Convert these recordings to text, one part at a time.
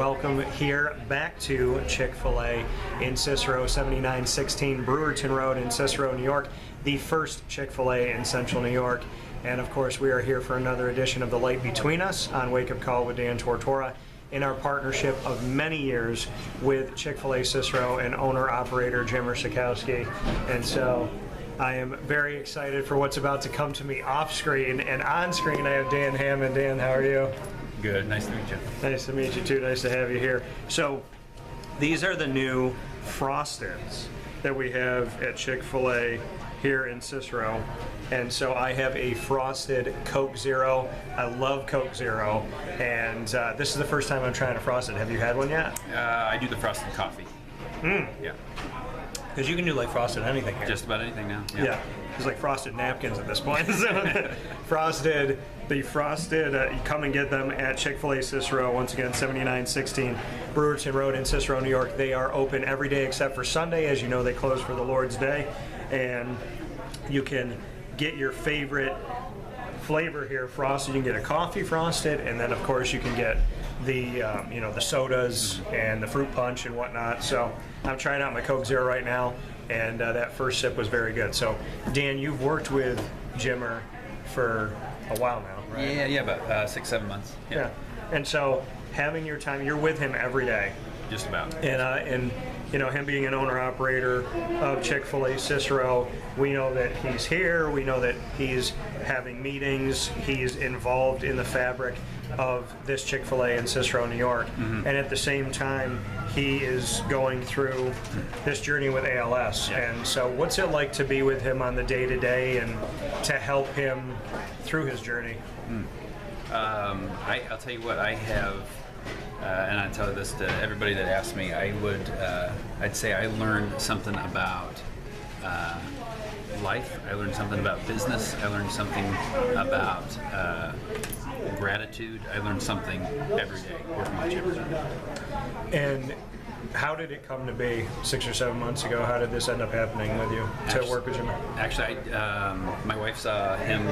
welcome here back to Chick-fil-A in Cicero, 7916 Brewerton Road in Cicero, New York, the first Chick-fil-A in Central New York. And of course, we are here for another edition of The Light Between Us on Wake Up Call with Dan Tortora in our partnership of many years with Chick-fil-A Cicero and owner-operator Szatkowski. And so I am very excited for what's about to come to me off screen, and on screen I have Dan Hamon. Dan, how are you? Good. Nice to meet you. Nice to meet you too. Nice to have you here. So these are the new Frosteds that we have at Chick-fil-A here in Cicero. And so I have a frosted Coke Zero. I love Coke Zero. And this is the first time I'm trying a frosted. Have you had one yet? I do the frosted coffee. Yeah. Because you can do like frosted anything here. Just about anything now. Yeah. It's like frosted napkins at this point. Frosted, you come and get them at Chick-fil-A Cicero, once again, 7916 Brewerton Road in Cicero, New York. They are open every day except for Sunday. As you know, they close for the Lord's Day. And you can get your favorite flavor here, frosted. You can get a coffee frosted, and then of course you can get the the sodas and the fruit punch and whatnot. So I'm trying out my Coke Zero right now, and that first sip was very good. So Dan, you've worked with Jimmer for a while now, right? Yeah, about 6-7 months. Yeah. And so having your time, you're with him every day. Just about. And him being an owner-operator of Chick-fil-A Cicero, we know that he's here, we know that he's having meetings, he's involved in the fabric of this Chick-fil-A in Cicero, New York, and at the same time, he is going through this journey with ALS. And so what's it like to be with him on the day-to-day and to help him through his journey? I'll tell you what, I have, and I tell this to everybody that asks me, I'd say I learned something about life. I learned something about business. I learned something about gratitude. I learned something every day working with Jimmer. And how did it come to be 6 or 7 months ago? How did this end up happening with you to work with Jimmer? Actually, my wife saw him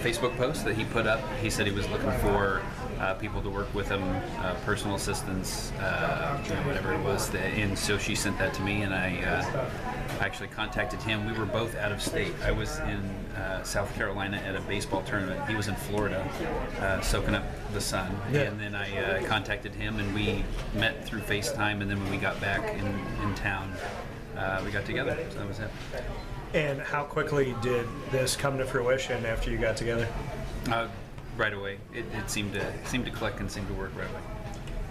Facebook post that he put up. He said he was looking for people to work with him, personal assistants, whatever it was. And so she sent that to me, and I actually contacted him. We were both out of state. I was in South Carolina at a baseball tournament. He was in Florida, soaking up the sun. Yeah. And then I contacted him, and we met through FaceTime. And then when we got back in town, we got together. So that was it. And how quickly did this come to fruition after you got together? Right away. It seemed to click and seemed to work right away.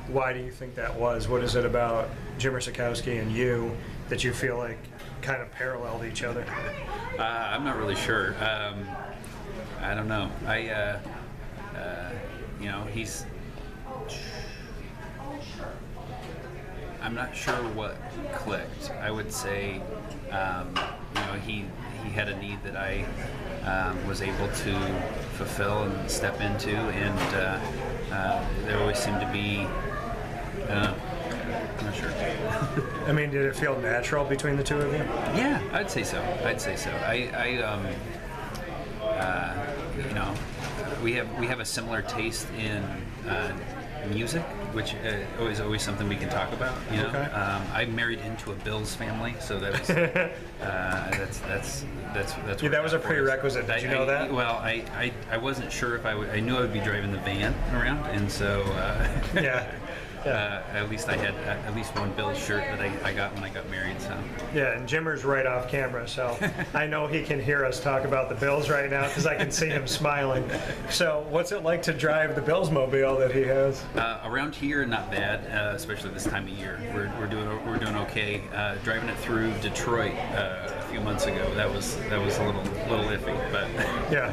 Why do you think that was? What is it about Szatkowski and you that you feel like kind of paralleled each other? I'm not really sure. I don't know. He's. I'm not sure what clicked. I would say, he had a need that I was able to fulfill and step into, and there always seemed to be. I'm not sure. I mean, did it feel natural between the two of you? Yeah, I'd say so. We have a similar taste in music, which is always something we can talk about. Okay. I married into a Bills family, so that was that's. Yeah, that was a prerequisite. Did you know that? Well, I wasn't sure if I knew I would be driving the van around, and so yeah. At least I had at least one Bills shirt that I got when I got married. So yeah, and Jimmer's right off camera, so I know he can hear us talk about the Bills right now because I can see him smiling. So what's it like to drive the Bills mobile that he has? Around here, not bad, especially this time of year. We're doing okay. Driving it through Detroit a few months ago, that was a little iffy, but yeah.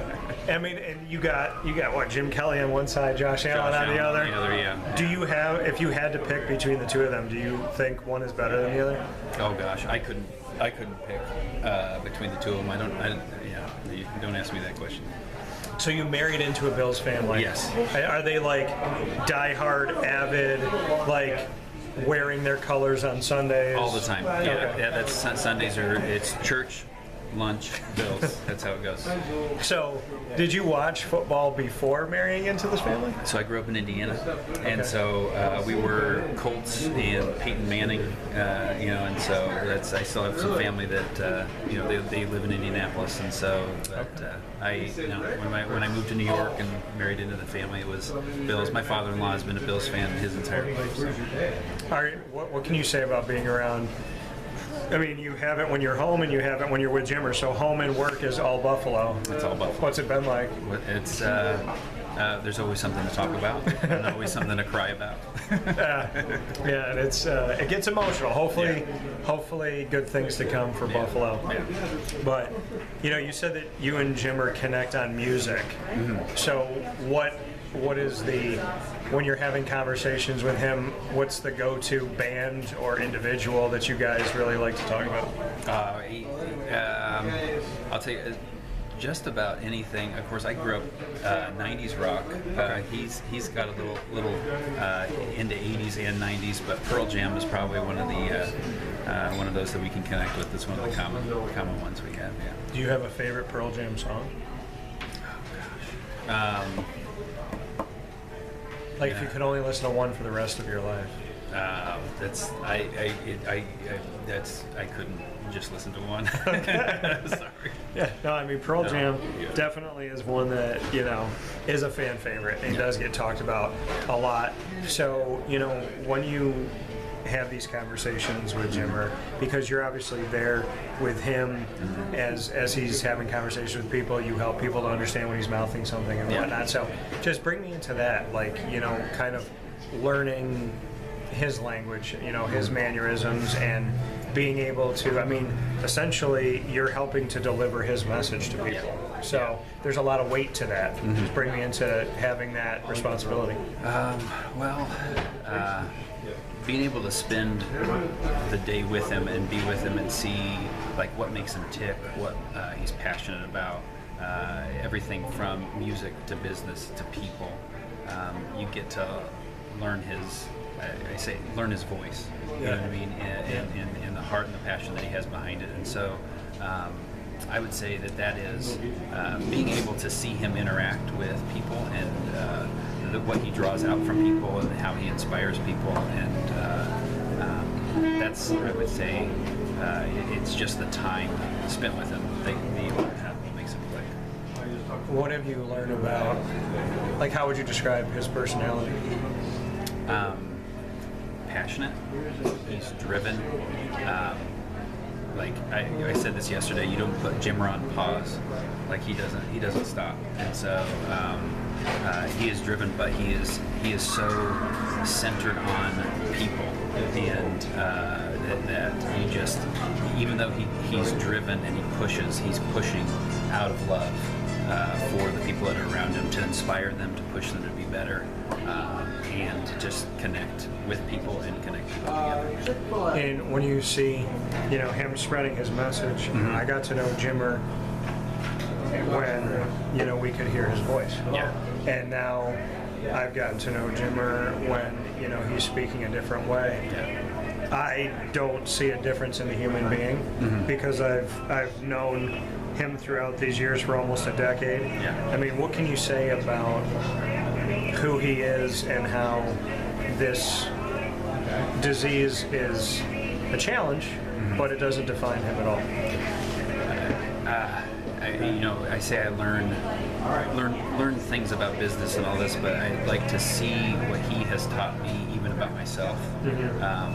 I mean, and you got what, Jim Kelly on one side, Josh Allen on the other? Yeah. Do you have, if you had to pick between the two of them, do you think one is better than the other? Oh gosh, I couldn't pick between the two of them. You don't ask me that question. So you married into a Bills family? Yes. Are they like diehard, avid, like wearing their colors on Sundays? All the time. Yeah, okay. Yeah. That's Sundays it's church, lunch, bills. That's how it goes. So, did you watch football before marrying into this family? So I grew up in Indiana, and so we were Colts and Peyton Manning, and so I still have some family that they live in Indianapolis, and so when I moved to New York and married into the family, it was Bills. My father-in-law has been a Bills fan his entire life. So. All right, what can you say about being around? I mean, you have it when you're home and you have it when you're with Jimmer, so home and work is all Buffalo. It's all Buffalo. What's it been like? It's there's always something to talk about and always something to cry about. Yeah, and it gets emotional. Hopefully good things to come for Buffalo. Yeah. But, you said that you and Jimmer connect on music. Mm-hmm. So what is when you're having conversations with him, what's the go-to band or individual that you guys really like to talk about? I'll tell you, just about anything. Of course, I grew up 90s rock. He's got a little into 80s and 90s, but Pearl Jam is probably one of those that we can connect with. That's one of the common ones we have. Yeah. Do you have a favorite Pearl Jam song? Oh gosh. Like if you could only listen to one for the rest of your life. I couldn't just listen to one. Sorry. Yeah, no, I mean Pearl Jam definitely is one that is a fan favorite and does get talked about a lot. So when you have these conversations with Jimmer, because you're obviously there with him as he's having conversations with people, you help people to understand when he's mouthing something and whatnot. So just bring me into that, kind of learning his language, his mannerisms, and being able to, essentially you're helping to deliver his message to people. So there's a lot of weight to that. Just bring me into having that responsibility. Being able to spend the day with him and be with him and see what makes him tick, what he's passionate about, everything from music to business to people. You get to learn his voice. You know what I mean, and the heart and the passion that he has behind it. And so I would say that is being able to see him interact with people and what he draws out from people and how he inspires people, and that's, I would say, it's just the time spent with him that makes him click. What have you learned about, how would you describe his personality? Passionate. He's driven. I said this yesterday. You don't put Jimmer on pause. He doesn't stop. And so he is driven, but he is so centered on people, and that he just, even though he's driven and he's pushing out of love for the people that are around him, to inspire them, to push them to be better, and to just connect with people and connect people together. And when you see, him spreading his message, I got to know Jimmer when, we could hear his voice. Yeah. And now I've gotten to know Jimmer when, he's speaking a different way. Yeah. I don't see a difference in the human being because I've known him throughout these years for almost a decade. Yeah. What can you say about who he is and how this disease is a challenge, but it doesn't define him at all? I say I learn things about business and all this, but I like to see what he has taught me, even about myself.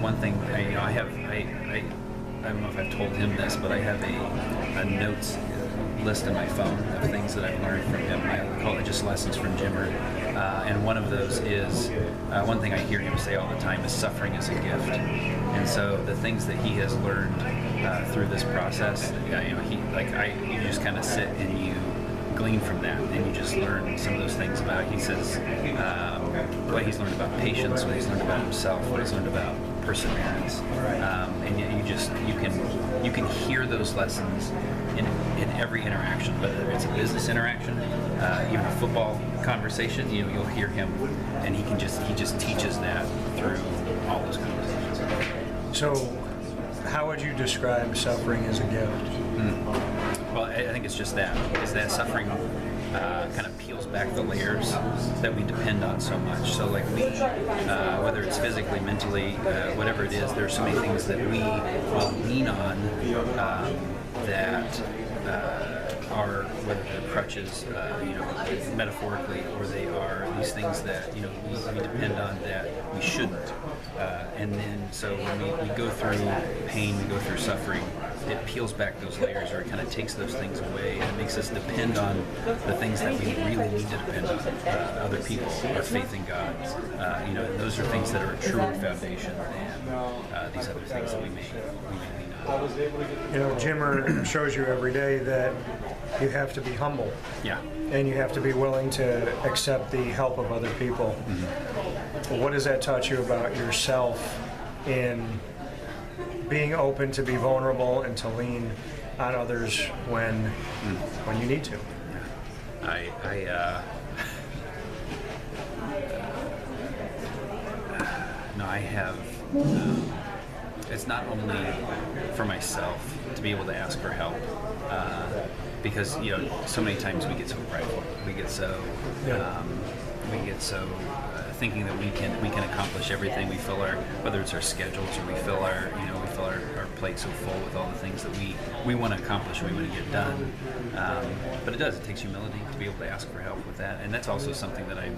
One thing, I don't know if I've told him this, but I have a notes list in my phone of things that I've learned from him. I call it just lessons from Jimmer. And one of those is, one thing I hear him say all the time is suffering is a gift. And so the things that he has learned through this process, you just kind of sit and you glean from that, and you just learn some of those things about, he says, what he's learned about patience, what he's learned about himself, what he's learned about perseverance, and you can hear those lessons in every interaction, whether it's a business interaction, even a football conversation. You'll hear him, and he just teaches that through all those conversations. So, how would you describe suffering as a gift? Well, I think it's just that, is that suffering kind of peels back the layers that we depend on so much. So like we, whether it's physically, mentally, whatever it is, there's so many things that we will lean on that are, whether they're crutches, metaphorically, or they are these things that we depend on that we shouldn't. And then so when we go through pain, we go through suffering, it peels back those layers, or it kind of takes those things away, and it makes us depend on the things that we really need to depend on, other people, our faith in God. And those are things that are a truer foundation than these other things that we may lean on. Jimmer shows you every day that you have to be humble. Yeah. And you have to be willing to accept the help of other people. Mm-hmm. What does that teach you about yourself in being open to be vulnerable and to lean on others when you need to? I have. It's not only for myself to be able to ask for help, because so many times we get so prideful, we get so thinking that we can accomplish everything. We fill our, whether it's our schedules, or we fill our plate so full with all the things that we want to accomplish, we want to get done. But it takes humility to be able to ask for help with that, and that's also something that I'm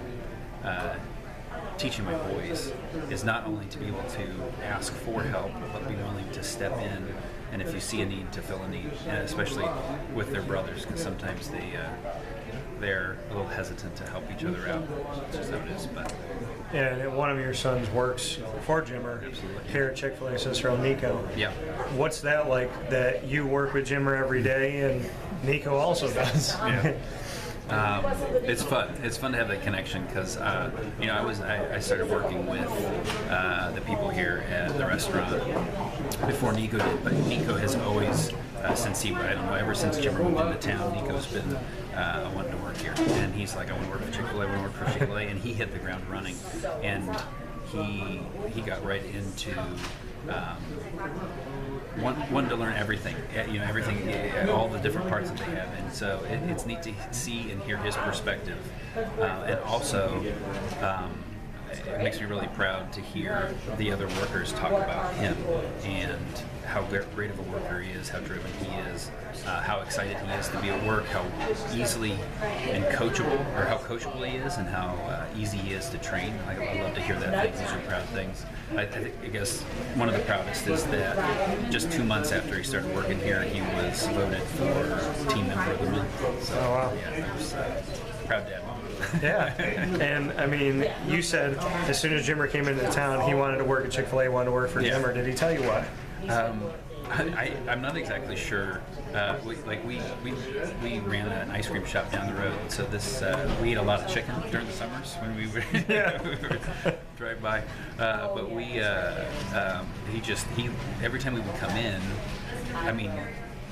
teaching my boys, is not only to be able to ask for help, but be willing to step in, and if you see a need, to fill a need, and especially with their brothers, because sometimes they're a little hesitant to help each other out. That's just how it is. But and one of your sons works for Jimmer here at Chick-fil-A Cicero, Nico. Yeah. What's that like, that you work with Jimmer every day and Nico also does? Yeah. It's fun. It's fun to have that connection, because I started working with the people here at the restaurant before Nico did. But Nico has always, ever since Jimmer moved into town, Nico's been wanting to work here, and he's like, I want to work for Chick-fil-A. I want to work for Chick-fil-A, and he hit the ground running, and he got right into. Wanted to learn everything, all the different parts that they have, and so it's neat to see and hear his perspective, and also it makes me really proud to hear the other workers talk about him and how great of a worker he is, how driven he is, how excited he is to be at work, how easily and coachable, or how coachable he is, and how easy he is to train. I love to hear that. These are proud things. I guess one of the proudest is that just 2 months after he started working here, he was voted for Team Member of the Month. So, oh, wow. Yeah, that was proud dad moment. Yeah, and I mean, you said as soon as Jimmer came into town, he wanted to work at Chick-fil-A, wanted to work for Jimmer. Did he tell you why? I'm not exactly sure. We ran an ice cream shop down the road, so we eat a lot of chicken during the summers when we would drive by. But every time we would come in, I mean,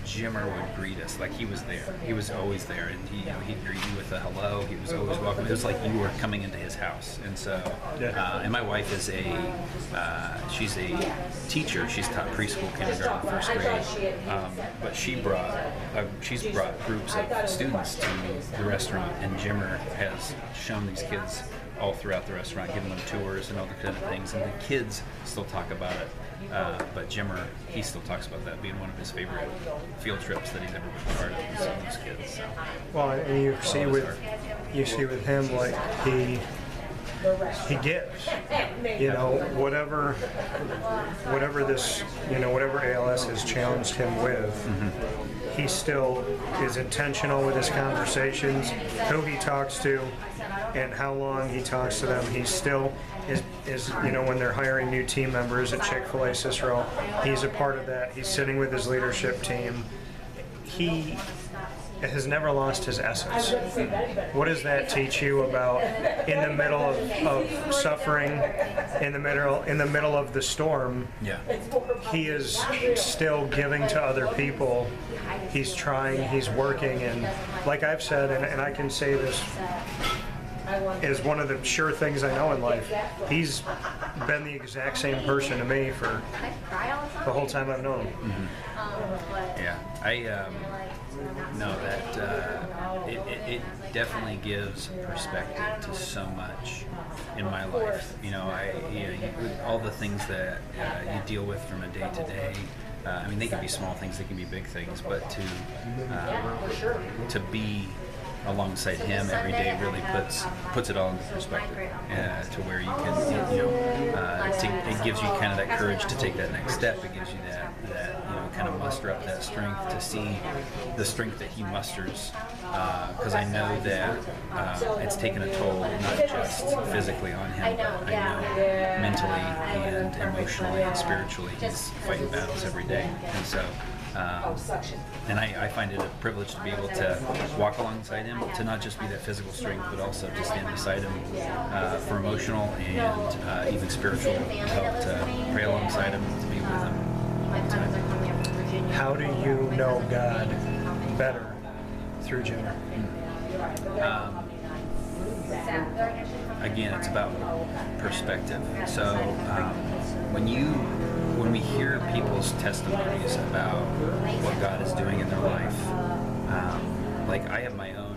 Jimmer would greet us like he was there. He was always there, and he'd greet you with a hello. He was always welcome. It was like you were coming into his house. And so, and my wife is she's a teacher. She's taught preschool, kindergarten, first grade. But she's brought groups of students to the restaurant, and Jimmer has shown these kids all throughout the restaurant, giving them tours and all the kind of things. And the kids still talk about it. But Jimmer, he still talks about that being one of his favorite field trips that he's ever been a part of with some of those kids. So. Well, and you see with him, like he gives, whatever this, whatever ALS has challenged him with, he still is intentional with his conversations, who he talks to, and how long he talks to them. He still is when they're hiring new team members at Chick-fil-A Cicero, he's a part of that. He's sitting with his leadership team. He has never lost his essence. What does that teach you about in the middle of suffering, in the middle of the storm? Yeah. He is still giving to other people. He's trying, he's working, and like I've said, and I can say this is one of the sure things I know in life. He's been the exact same person to me for the whole time I've known him. Yeah, I know that it definitely gives perspective to so much in my life. All the things that you deal with from a day to day. I mean, they can be small things, they can be big things, but to be alongside him every day really puts it all into perspective, to where you can, it gives you kind of that courage to take that next step. It gives you that kind of muster up that strength to see the strength that he musters, because I know that it's taken a toll, not just physically on him, but I know mentally and emotionally and spiritually he's fighting battles every day. And so and I find it a privilege to be able to walk alongside him, to not just be that physical strength, but also to stand beside him for emotional and even spiritual help, to pray alongside him, to be with him all the time. How do you know God better through Jimmer? Again, it's about perspective. So when we hear people's testimonies about what God is doing in their life, like I have my own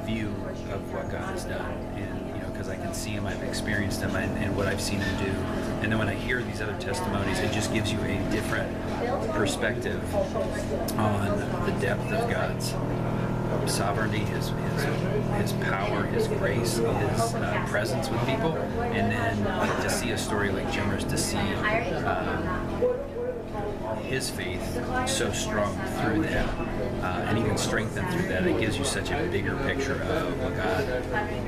view of what God has done, and because I can see him, I've experienced him, and what I've seen him do. And then when I hear these other testimonies, it just gives you a different perspective on the depth of God's sovereignty, his power, his grace, his presence with people. And then to see a story like Jimmer's, to see his faith so strong through that, and even strengthened through that, it gives you such a bigger picture of what God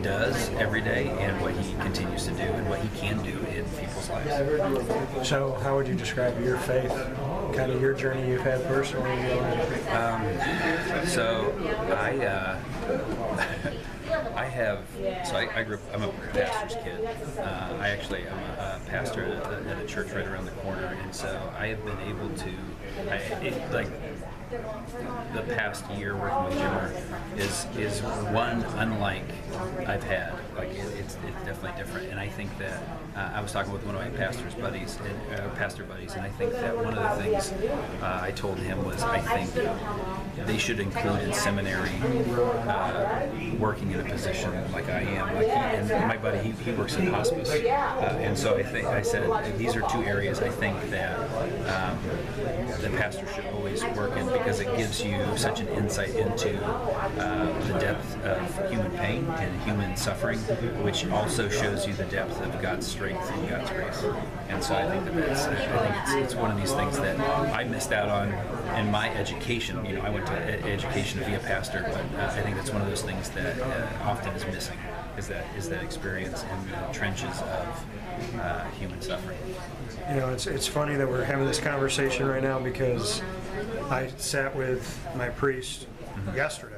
does every day and what he continues to do and what he can do in people's lives. So how would you describe your faith, kind of your journey you've had personally? I grew up, I'm a pastor's kid. I'm a pastor at a church right around the corner, and so I have been able to, the past year working with Jimmer is one unlike I've had. Like it's definitely different, and I think that I was talking with one of my pastor buddies, and I think that one of the things I told him was I think they should include in seminary working in a position like I am. And my buddy, he works in hospice, and so I said these are two areas I think that the pastor should always work in, because it gives you such an insight into the depth of human pain and human suffering, which also shows you the depth of God's strength and God's grace. And so I think it's one of these things that I missed out on in my education. I went to education to be a pastor, but I think that's one of those things that often is missing, is that experience in the trenches of human suffering. It's funny that we're having this conversation right now, because I sat with my priest yesterday,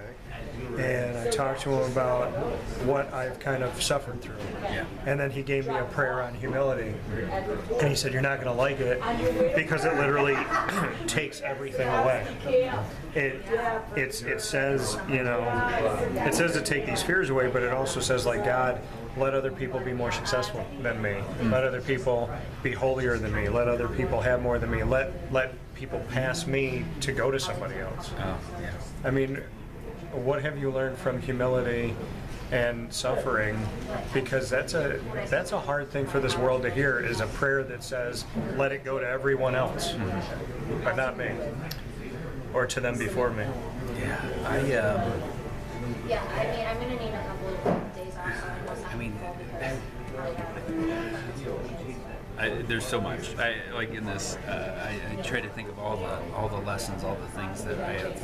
and I talked to him about what I've kind of suffered through. Yeah. And then he gave me a prayer on humility, and he said, "You're not going to like it, because it literally takes everything away." It says, it says to take these fears away, but it also says, like, God, let other people be more successful than me. Let other people be holier than me. Let other people have more than me. Let people pass me to go to somebody else. Oh, yeah. I mean, what have you learned from humility and suffering? Because that's a hard thing for this world to hear, is a prayer that says, let it go to everyone else, but not me, or to them before me. Yeah, I'm going to need a couple of days off. There's so much. I try to think of all the lessons, all the things that I have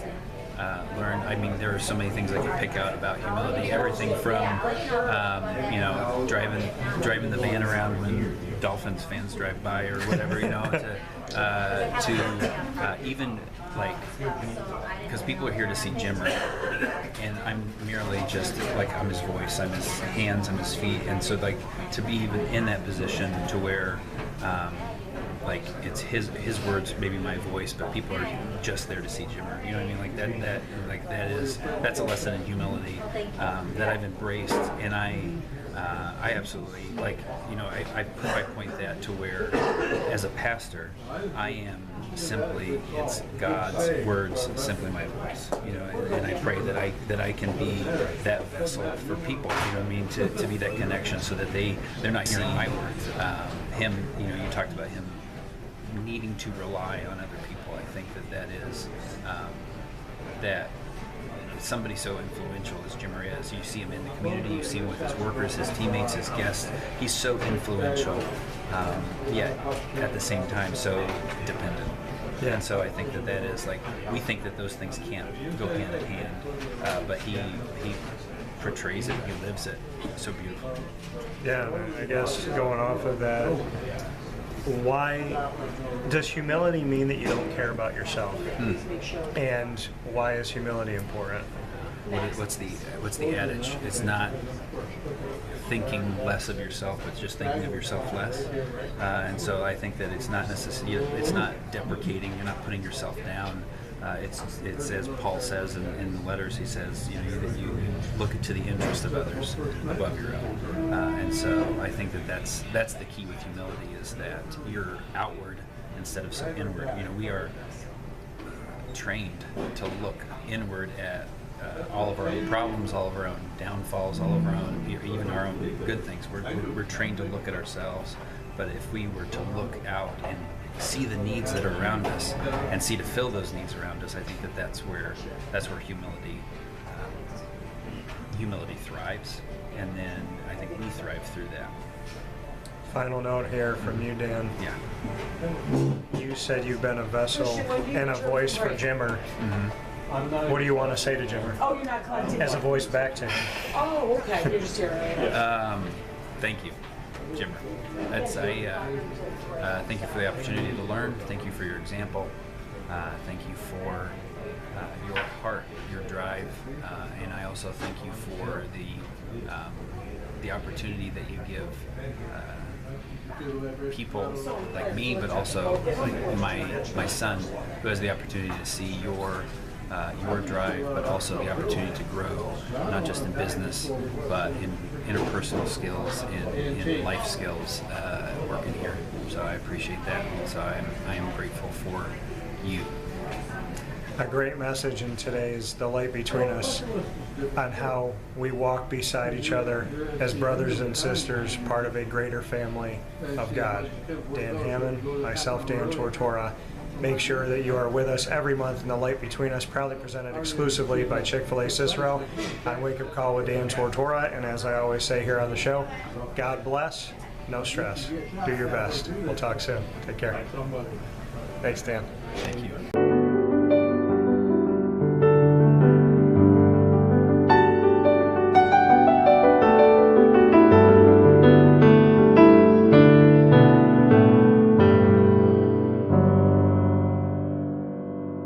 learned. I mean, there are so many things I could pick out about humility. Everything from driving the van around when Dolphins fans drive by or whatever, to even because people are here to see Jimmer, and I'm merely just I'm his voice, I'm his hands, I'm his feet, and so to be even in that position to where it's his words, maybe my voice, but people are just there to see Jimmer. You know what I mean? That's a lesson in humility that I've embraced, and I absolutely, like, you know, I point that to where, as a pastor, I am simply, it's God's words, simply my voice, you know, and I pray that I can be that vessel for people, you know what I mean, to be that connection so that they're not hearing my words. Him, you know, you talked about him needing to rely on other people. I think that is, that somebody so influential as Jim is. You see him in the community, you see him with his workers, his teammates, his guests. He's so influential, yet at the same time so dependent. Yeah. And so I think that is, like, we think that those things can't go hand in hand, but he portrays it, he lives it so beautifully. Yeah, I guess going off of that, why does humility mean that you don't care about yourself? And why is humility important? What's the adage? It's not thinking less of yourself, but just thinking of yourself less. And so I think that it's not it's not deprecating. You're not putting yourself down. It's as Paul says in the letters. He says, you know, that you look into the interest of others above your own. And so I think that's the key with humility, is that you're outward instead of so inward. You know, we are trained to look inward at all of our own problems, all of our own downfalls, all of our own, even our own good things. We're trained to look at ourselves, but if we were to look out and see the needs that are around us and see to fill those needs around us, I think that's where humility thrives, and then I think we thrive through that. Final note here from you, Dan. Yeah. You said you've been a vessel and a voice for Jimmer. What do you want to say to Jimmer? Oh, you're not collecting. As a voice back to him. Oh, okay. You're just hearing it. Thank you, Jimmer. Thank you for the opportunity to learn. Thank you for your example. Thank you for your heart, your drive, and I also thank you for the opportunity that you give people like me, but also like my son, who has the opportunity to see your drive, but also the opportunity to grow, not just in business, but in interpersonal skills, in life skills, working here. So I appreciate that. So I am grateful for you. A great message in today's The Light Between Us, on how we walk beside each other as brothers and sisters, part of a greater family of God. Dan Hamon, myself, Dan Tortora. Make sure that you are with us every month in The Light Between Us, proudly presented exclusively by Chick-fil-A Cicero on Wake Up Call with Dan Tortora. And as I always say here on the show, God bless, no stress. Do your best. We'll talk soon. Take care. Thanks, Dan. Thank you.